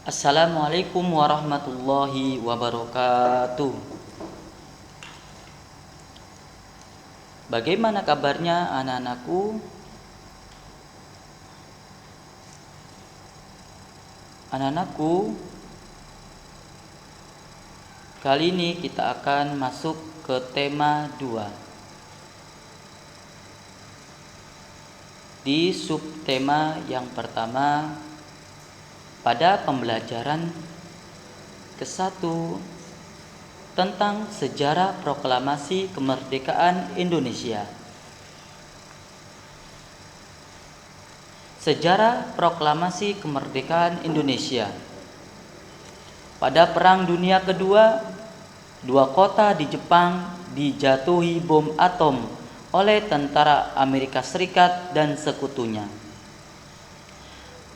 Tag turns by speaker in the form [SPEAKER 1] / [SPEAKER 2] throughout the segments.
[SPEAKER 1] Assalamualaikum warahmatullahi wabarakatuh. Bagaimana kabarnya anak-anakku? Anak-anakku, kali ini kita akan masuk ke tema 2. Di subtema yang pertama, pada pembelajaran ke-1 tentang sejarah proklamasi kemerdekaan Indonesia. Sejarah proklamasi kemerdekaan Indonesia. Pada Perang Dunia Kedua, 2 kota di Jepang dijatuhi bom atom oleh tentara Amerika Serikat dan sekutunya.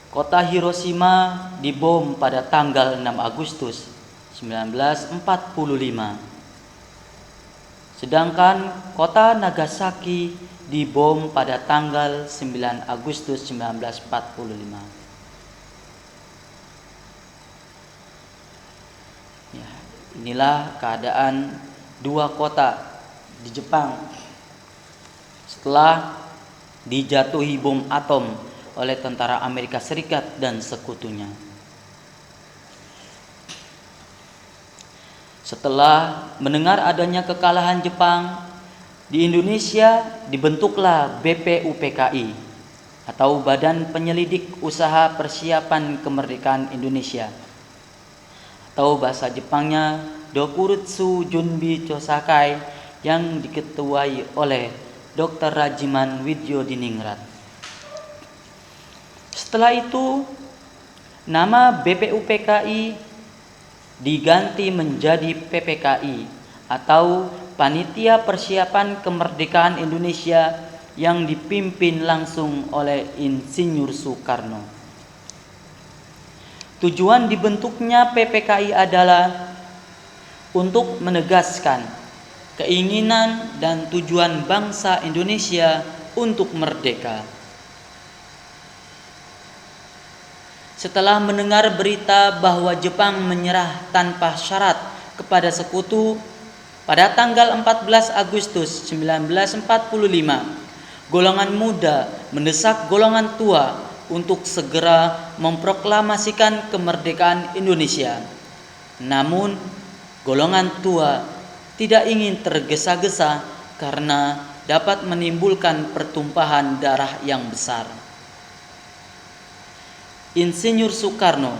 [SPEAKER 1] Kota Hiroshima dibom pada tanggal 6 Agustus 1945. Sedangkan kota Nagasaki dibom pada tanggal 9 Agustus 1945. Ya, inilah keadaan 2 kota di Jepang setelah dijatuhi bom atom oleh tentara Amerika Serikat dan sekutunya. Setelah mendengar adanya kekalahan Jepang, di Indonesia dibentuklah BPUPKI atau Badan Penyelidik Usaha Persiapan Kemerdekaan Indonesia, atau bahasa Jepangnya Dokuritsu Junbi Chosakai, yang diketuai oleh Dr. Rajiman Widyodiningrat. Setelah itu, nama BPUPKI diganti menjadi PPKI atau Panitia Persiapan Kemerdekaan Indonesia, yang dipimpin langsung oleh Insinyur Soekarno. Tujuan dibentuknya PPKI adalah untuk menegaskan keinginan dan tujuan bangsa Indonesia untuk merdeka. Setelah mendengar berita bahwa Jepang menyerah tanpa syarat kepada sekutu pada tanggal 14 Agustus 1945, golongan muda mendesak golongan tua untuk segera memproklamasikan kemerdekaan Indonesia. Namun, golongan tua tidak ingin tergesa-gesa karena dapat menimbulkan pertumpahan darah yang besar. Insinyur Soekarno,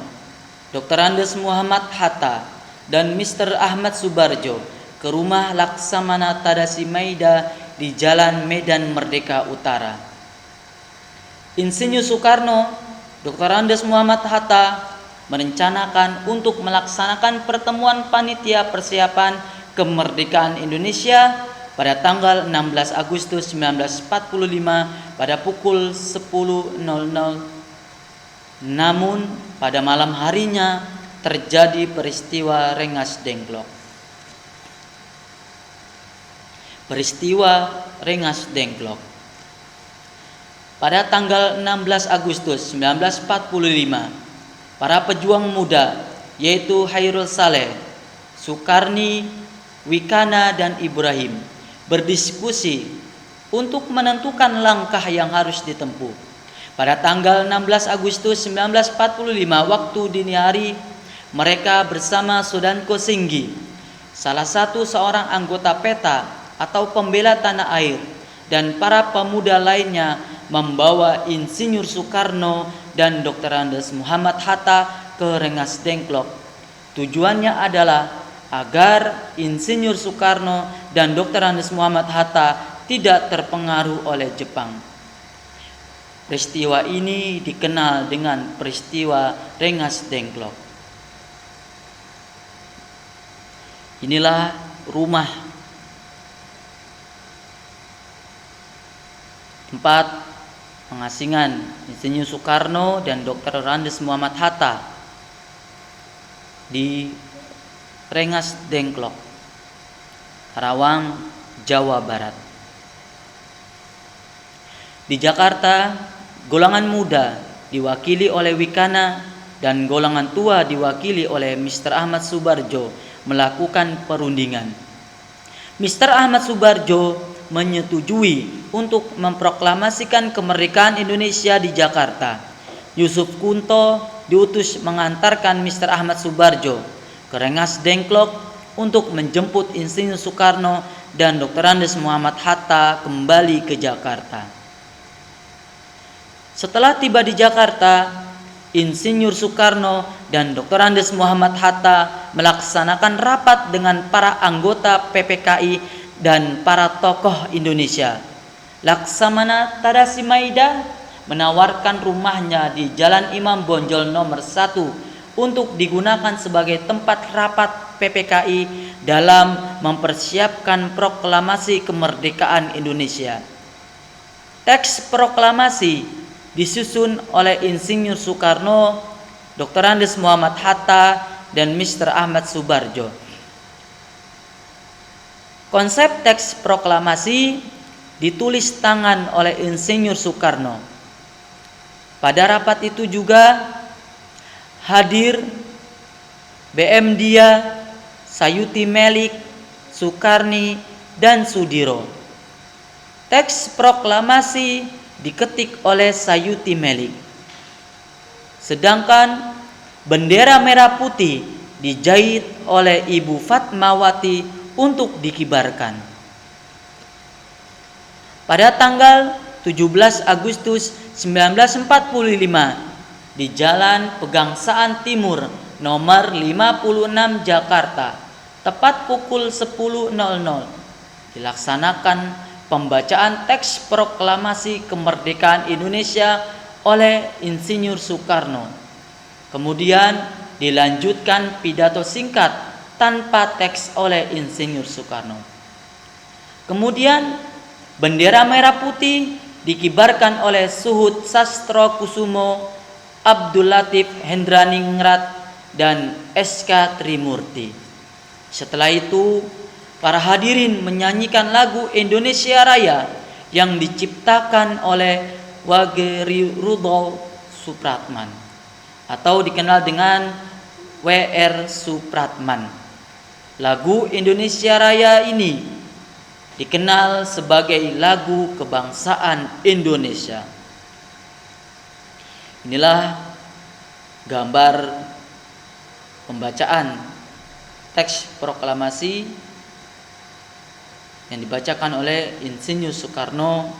[SPEAKER 1] Dr. Andes Muhammad Hatta, dan Mr. Ahmad Subarjo ke rumah Laksamana Tadashi Maeda di Jalan Medan Merdeka Utara. Insinyur Soekarno, Dr. Andes Muhammad Hatta merencanakan untuk melaksanakan pertemuan panitia persiapan kemerdekaan Indonesia pada tanggal 16 Agustus 1945 pada pukul 10.00. Namun pada malam harinya terjadi peristiwa Rengas Dengklok. Peristiwa Rengas Dengklok. Pada tanggal 16 Agustus 1945, para pejuang muda yaitu Hairul Saleh, Sukarni, Wikana, dan Ibrahim berdiskusi untuk menentukan langkah yang harus ditempuh. Pada tanggal 16 Agustus 1945 waktu dini hari, mereka bersama Sodanko Singgi, salah satu seorang anggota PETA atau pembela tanah air, dan para pemuda lainnya membawa Insinyur Soekarno dan Dr. Andes Muhammad Hatta ke Rengas Dengklok. Tujuannya adalah agar Insinyur Soekarno dan Dr. Andes Muhammad Hatta tidak terpengaruh oleh Jepang. Peristiwa ini dikenal dengan peristiwa Rengas Dengklok. Inilah rumah tempat pengasingan Insinyur Soekarno dan Dr. Andes Muhammad Hatta di Rengas Dengklok, Karawang, Jawa Barat. Di Jakarta, golongan muda diwakili oleh Wikana dan golongan tua diwakili oleh Mr. Ahmad Subarjo melakukan perundingan. Mr. Ahmad Subarjo menyetujui untuk memproklamasikan kemerdekaan Indonesia di Jakarta. Yusuf Kunto diutus mengantarkan Mr. Ahmad Subarjo ke Rengas Dengklok untuk menjemput Insinyur Soekarno dan Dr. Andes Muhammad Hatta kembali ke Jakarta. Setelah tiba di Jakarta, Insinyur Soekarno dan Dr. Andes Muhammad Hatta melaksanakan rapat dengan para anggota PPKI dan para tokoh Indonesia. Laksamana Tadasi Maida menawarkan rumahnya di Jalan Imam Bonjol nomor 1 untuk digunakan sebagai tempat rapat PPKI dalam mempersiapkan proklamasi kemerdekaan Indonesia. Teks proklamasi disusun oleh Insinyur Soekarno, Dr. Andes Muhammad Hatta, dan Mr. Ahmad Subarjo. Konsep teks proklamasi ditulis tangan oleh Insinyur Soekarno. Pada rapat itu juga hadir BM Dia, Sayuti Melik, Soekarni, dan Sudiro. Teks proklamasi diketik oleh Sayuti Melik. Sedangkan bendera merah putih dijahit oleh Ibu Fatmawati untuk dikibarkan. Pada tanggal 17 Agustus 1945 di Jalan Pegangsaan Timur nomor 56 Jakarta, tepat pukul 10.00 dilaksanakan pembacaan teks proklamasi kemerdekaan Indonesia oleh Insinyur Soekarno. Kemudian dilanjutkan pidato singkat tanpa teks oleh Insinyur Soekarno. Kemudian bendera merah putih dikibarkan oleh Suhud Sastrokusumo, Abdul Latif Hendraningrat, dan SK Trimurti. Setelah itu, para hadirin menyanyikan lagu Indonesia Raya yang diciptakan oleh Wage Rudolf Supratman atau dikenal dengan W.R. Supratman. Lagu Indonesia Raya ini dikenal sebagai lagu kebangsaan Indonesia. Inilah gambar pembacaan teks proklamasi yang dibacakan oleh Insinyur Soekarno.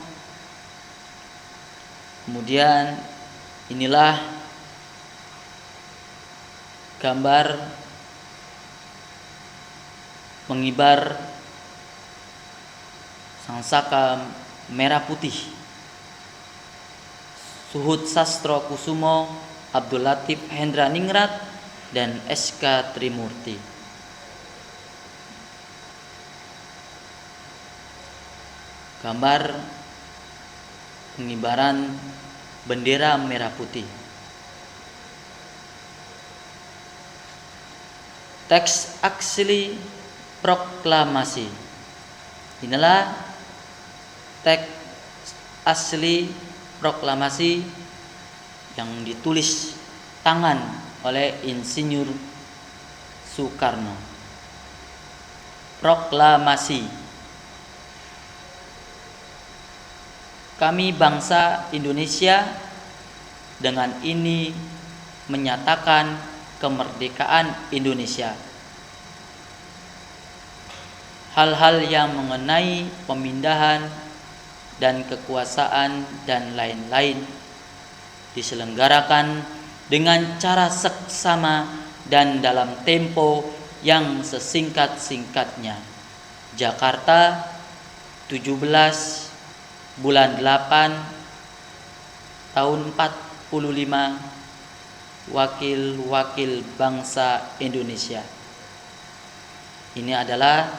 [SPEAKER 1] Kemudian inilah gambar mengibar sangsaka merah putih Suhud Sastrokusumo, Abdul Latif Hendraningrat, dan SK Trimurti. Gambar pengibaran bendera merah putih. Teks asli proklamasi. Inilah teks asli proklamasi yang ditulis tangan oleh Insinyur Soekarno. Proklamasi. Kami bangsa Indonesia dengan ini menyatakan kemerdekaan Indonesia. Hal-hal yang mengenai pemindahan dan kekuasaan dan lain-lain diselenggarakan dengan cara seksama dan dalam tempo yang sesingkat-singkatnya. Jakarta, 17 bulan 8 tahun 45, Wakil-wakil bangsa Indonesia. Ini adalah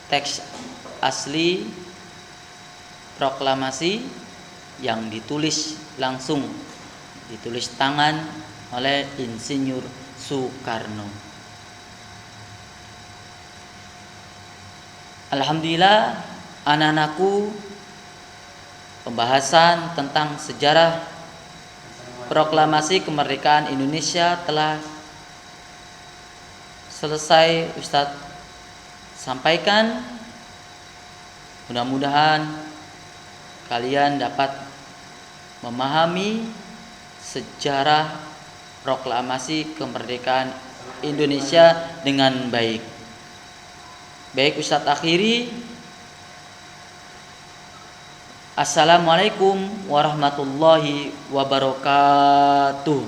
[SPEAKER 1] teks asli proklamasi yang ditulis langsung, ditulis tangan oleh Insinyur Soekarno. Alhamdulillah, anak-anakku, pembahasan tentang sejarah Proklamasi kemerdekaan Indonesia telah selesai Ustadz sampaikan. Mudah-mudahan kalian dapat memahami sejarah proklamasi kemerdekaan Indonesia dengan baik. Baik, Ustadz akhiri. Assalamualaikum warahmatullahi wabarakatuh.